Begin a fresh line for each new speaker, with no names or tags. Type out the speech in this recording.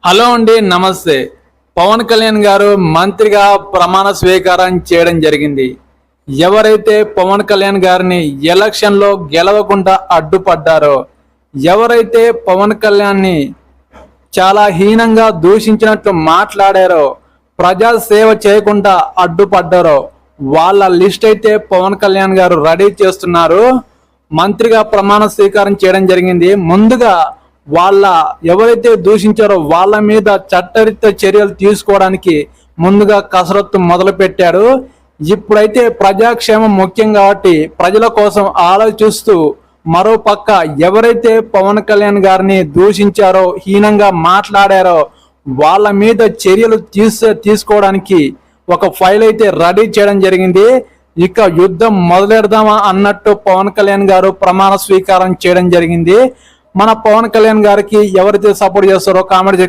Hello అండి, నమస్తే. పవన్ కళ్యాణ్ గారు మంత్రిగా ప్రమాణ స్వీకారం చేయడం జరిగింది. ఎవరైతే పవన్ కళ్యాణ్ గారిని ఎలక్షన్లో గెలవకుండా అడ్డుపడ్డారో, ఎవరైతే పవన్ కళ్యాణ్ని చాలా హీనంగా దూషించినట్లు మాట్లాడారో, ప్రజా సేవ చేయకుండా అడ్డుపడ్డారో వాళ్ళ లిస్ట్ అయితే పవన్ కళ్యాణ్ గారు రెడీ చేస్తున్నారు. మంత్రిగా ప్రమాణ స్వీకారం చేయడం జరిగింది. ముందుగా ఎవరైతే దూషించారో వాళ్ళ మీద చట్టరీత్యా చర్యలు తీసుకోవడానికి ముందుగా కసరత్తు మొదలు పెట్టాడు. ఇప్పుడైతే ప్రజాక్షేమం ముఖ్యం కాబట్టి ప్రజల కోసం ఆలోచిస్తూ మరో పక్క ఎవరైతే పవన్ కళ్యాణ్ గారిని దూషించారో, హీనంగా మాట్లాడారో వాళ్ళ మీద చర్యలు తీసుకోవడానికి ఒక ఫైల్ అయితే రెడీ చేయడం జరిగింది. ఇక యుద్ధం మొదలెడదామా అన్నట్టు పవన్ కళ్యాణ్ గారు ప్రమాణ స్వీకారం చేయడం జరిగింది. మన పవన్ కళ్యాణ్ గారికి ఎవరైతే సపోర్ట్ చేస్తారో కామెంట్